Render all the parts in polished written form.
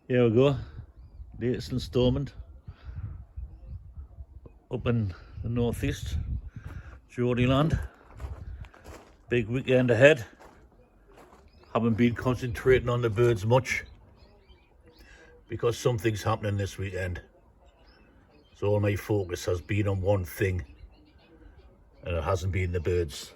Here we go, latest instalment up in the northeast, Geordieland. Big weekend ahead. Haven't been concentrating on the birds much because something's happening this weekend. So all my focus has been on one thing and it hasn't been the birds.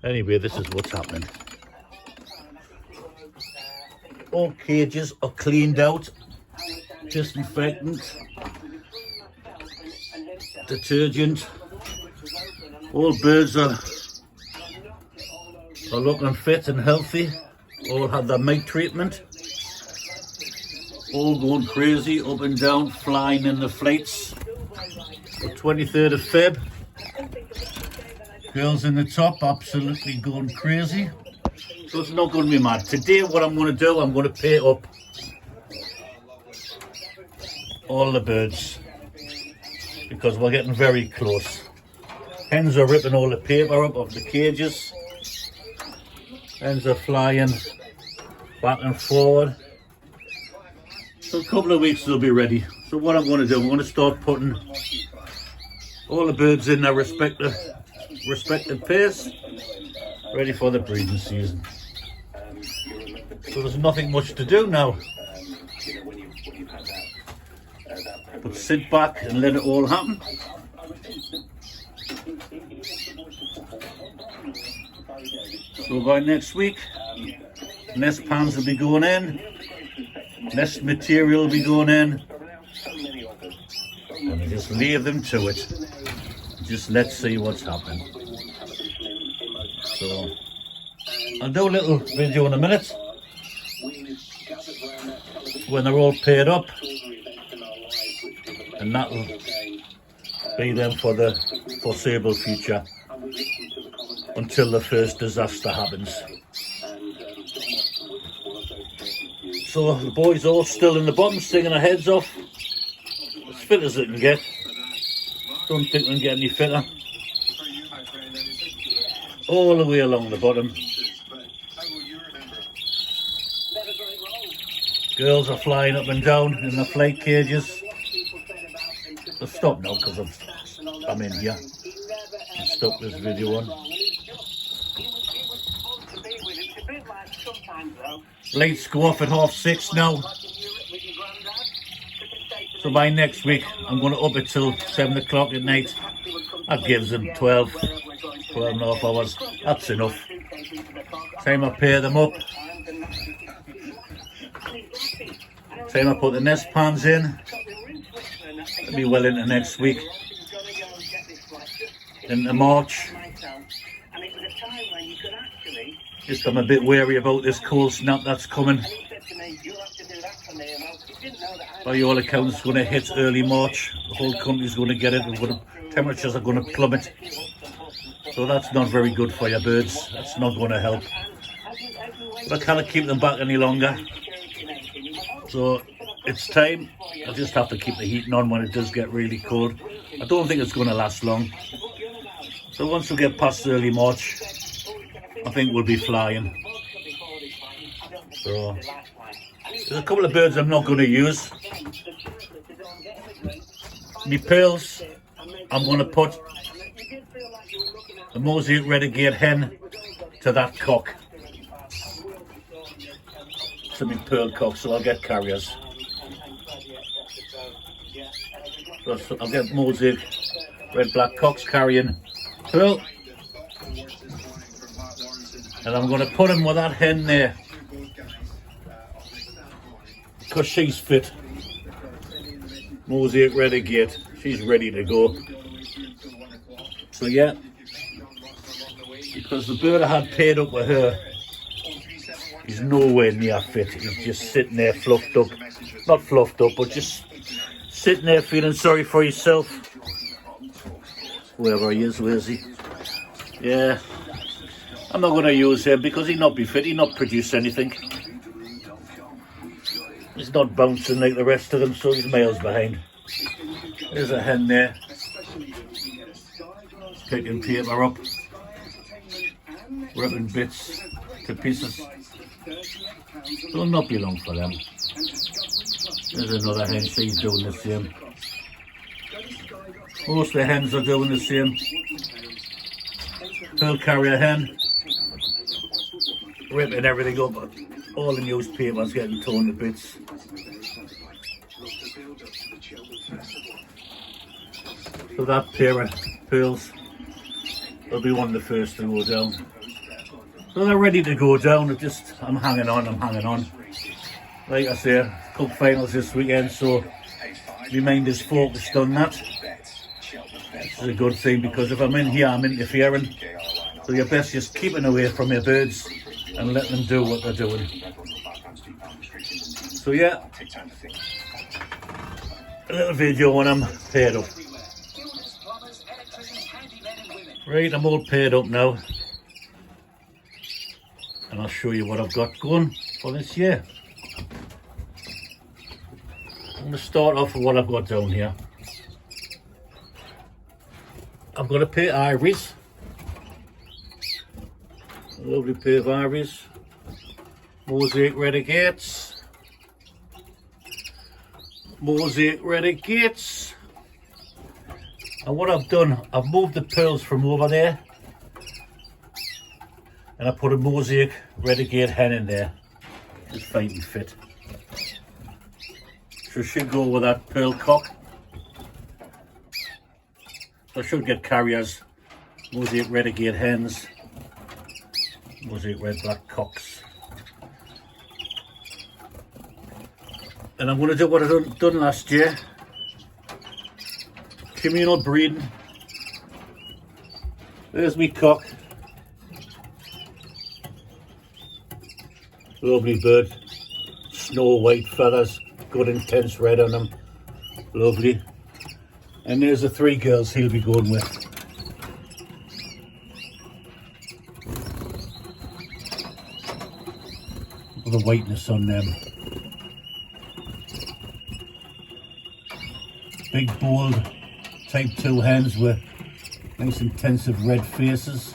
Anyway, this is what's happening. All cages are cleaned out, disinfectant, detergent. All birds are looking fit and healthy. All had their mite treatment. All going crazy, up and down, flying in the flights. The 23rd of Feb. Girls in the top, absolutely going crazy. So it's not going to be mad. Today what I'm going to do, I'm going to paint up all the birds because we're getting very close. Hens are ripping all the paper up of the cages. Hens are flying back and forward. So a couple of weeks they'll be ready. So what I'm going to do, I'm going to start putting all the birds in their respective pairs, ready for the breeding season. So there's nothing much to do now, but sit back and let it all happen. So by next week, nest pans will be going in, nest material will be going in, and we just leave them to it. Just let's see what's happening. So I'll do a little video in a minute when they're all paired up, and that'll be them for the foreseeable future until the first disaster happens. So the boys all still in the bottom, stinging their heads off, as fit as they can get. Don't think we can get any fitter. All the way along the bottom. Girls are flying up and down in the flight cages. I'll stop now because I'm in here. I'll stop this video on. Lights go off at 6:30 now. So by next week, I'm going to up it till 7 o'clock at night. That gives them 12 and a half hours. That's enough. Time I pair them up. Time I put the nest pans in. It'll be well into next week. Into March. Just I'm a bit wary about this cold snap that's coming. By all accounts, it's going to hit early March. The whole country's going to get it. Temperatures are going to plummet. So that's not very good for your birds. That's not going to help. But I can't keep them back any longer. So it's time. I just have to keep the heating on when it does get really cold. I don't think it's going to last long. So once we get past early March, I think we'll be flying. So there's a couple of birds I'm not going to use. My pearls, I'm going to put the Mosaic Renegade hen to that cock. To my pearl cock, so I'll get carriers. So I'll get Mosaic red black cocks carrying pearl. And I'm going to put him with that hen there because she's fit. Mosaic Renegade, she's ready to go. So yeah, because the bird I had paired up with her, he's nowhere near fit. He's just sitting there fluffed up. Not fluffed up, but just sitting there feeling sorry for himself. Wherever he is, where is he? Yeah. I'm not going to use him because he'll not be fit, he'll not produce anything. He's not bouncing like the rest of them, so he's miles behind. There's a hen there. Picking paper up. Ripping bits to pieces. It'll not be long for them. There's another hen, she's doing the same. Most of the hens are doing the same. Pearl carrier hen, ripping everything up. All the newspapers getting torn to bits. So that pair of pearls will be one of the first to go down. So they're ready to go down. I'm hanging on. Like I say, cup finals this weekend, so my mind is focused on that. This is a good thing, because if I'm in here, I'm interfering. So you're best just keeping away from your birds and let them do what they're doing. So yeah, a little video when I'm paired up. Right, I'm all paired up now, and I'll show you what I've got going for this year. I'm going to start off with what I've got down here. I've got a pair of ivories, a lovely pair of ivories, mosaic renegades, and what I've done, I've moved the pearls from over there and I put a mosaic renegade hen in there, just finely fit. So should go with that pearl cock. So I should get carriers, mosaic renegade hens, mosaic red black cocks. And I'm going to do what I've done last year. Communal breeding. There's me cock. Lovely bird. Snow white feathers. Good intense red on them. Lovely. And there's the three girls he'll be going with. Look at the whiteness on them. Big bold type 2 hens with nice intensive red faces,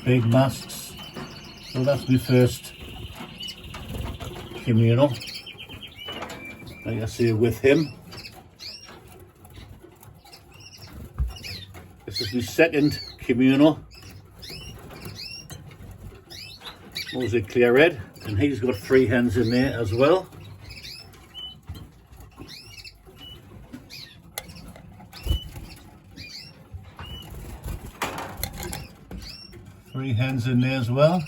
big masks. So that's my first communal, like I say, with him. This is my second communal, mosaic clear red, and he's got 3 hens in there as well. Three hens in there as well.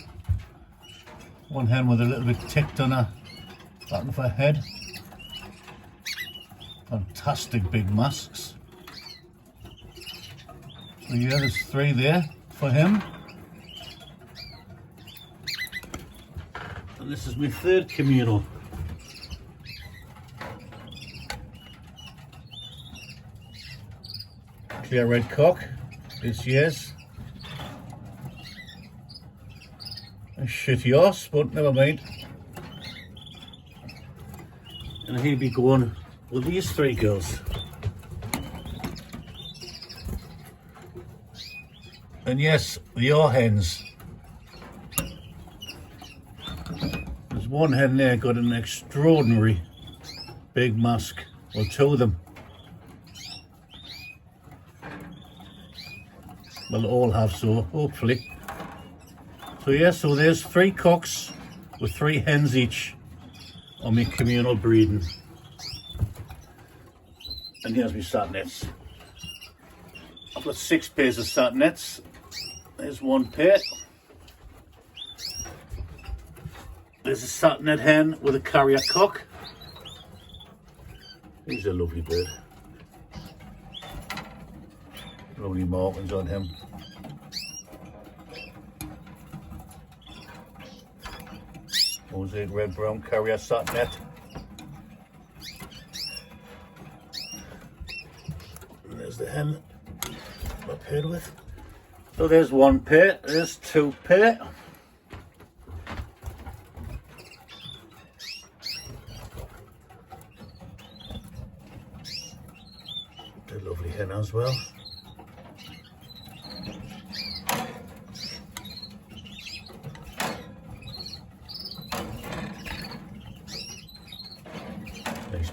One hen with a little bit ticked on her back of her head. Fantastic big masks. So yeah, there's 3 there for him. And this is my third communal. Clear red cock, this year's. A shitty horse, but never mind. And he'll be going with these 3 girls. And yes, the Orr hens. There's one hen there got an extraordinary big mask. Well, 2 of them. Well, all have, so hopefully. So yeah, so there's 3 cocks with 3 hens each on my communal breeding. And here's my sat nets. I've got 6 pairs of sat nets. There's 1 pair. There's a sat net hen with a carrier cock. He's a lovely bird. Lovely markings on him. Mosaic red brown carrier sat net. And there's the hen I'm paired with. So there's 1 pair, there's 2 pair. A lovely hen as well.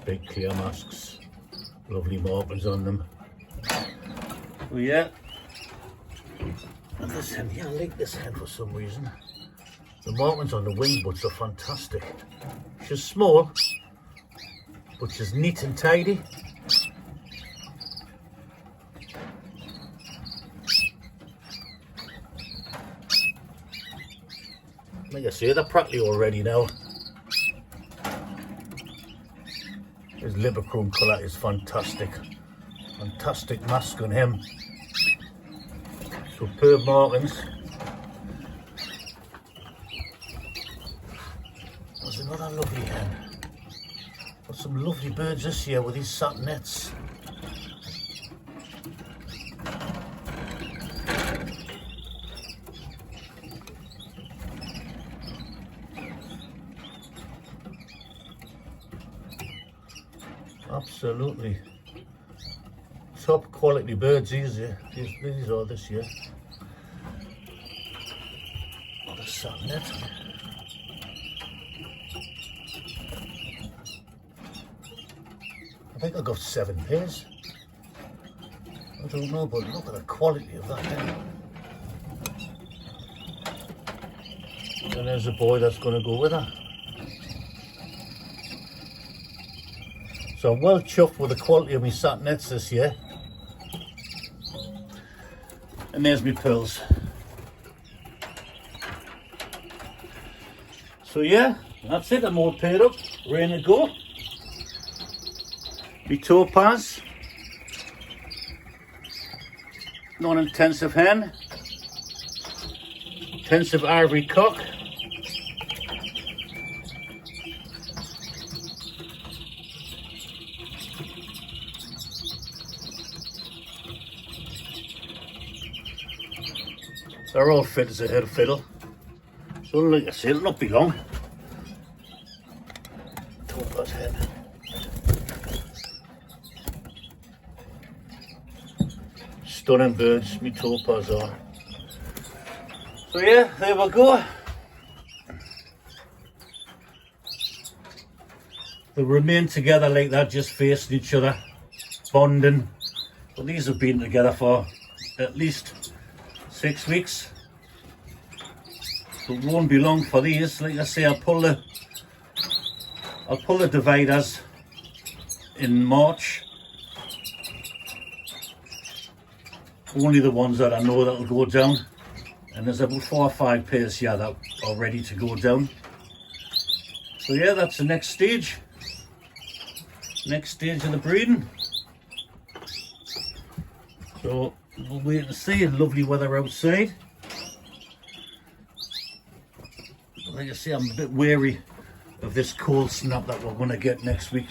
big clear masks, lovely markings on them. So yeah, and this hen, yeah, I like this hen for some reason. The markings on the wing butts are fantastic. She's small, but she's neat and tidy. Like I say, they're practically all ready now. His Liverchrome colour is fantastic. Fantastic mask on him. Superb markings. There's another lovely hen. Got some lovely birds this year with these satinettes. Absolutely top quality birds these are this year. What a satinet. I think I got 7 pairs. I don't know, but look at the quality of that hen. And there's a boy that's going to go with her. So I'm well chuffed with the quality of my satinets this year. And there's my pearls. So yeah, that's it. I'm all paired up, ready to go. My topaz, non-intensive hen, intensive ivory cock, they're all fit as a head fiddle. So like I say, it'll not be long. Topaz hen. Stunning birds, me topaz are. So yeah, there we go. They remain together like that, just facing each other, bonding. But these have been together for at least 6 weeks. So it won't be long for these. Like I say, I'll pull the dividers in March. Only the ones that I know that will go down. And there's about 4 or 5 pairs here that are ready to go down. So yeah, that's the next stage. Next stage of the breeding. So we'll wait and see. Lovely weather outside. Like I say, I'm a bit wary of this cold snap that we're going to get next week.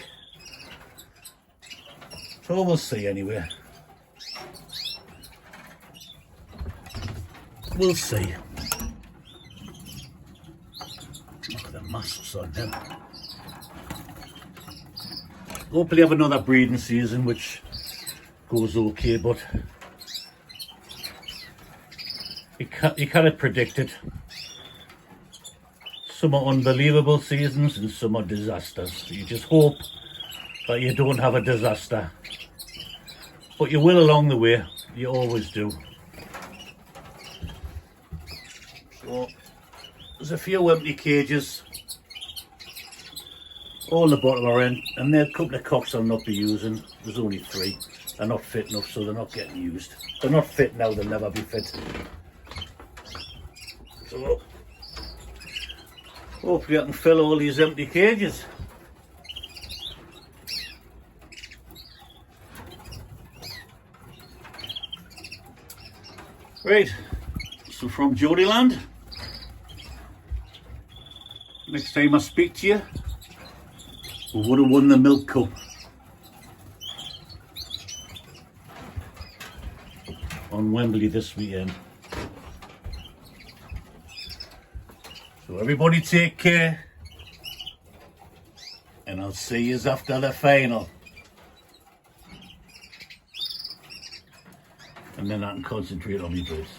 So we'll see anyway. We'll see. Look at the masks on them. Hopefully have another breeding season which goes okay, but you can't predict it. Some are unbelievable seasons and some are disasters. You just hope that you don't have a disaster. But you will along the way, you always do. So there's a few empty cages. All the bottom are in, and there are a couple of cocks I'll not be using. There's only 3. They're not fit enough, so they're not getting used. They're not fit now, they'll never be fit. So hopefully I can fill all these empty cages. Right, so from Jodyland, next time I speak to you, we would have won the Milk Cup. On Wembley this weekend. So everybody take care, and I'll see you after the final. And then I can concentrate on my birds.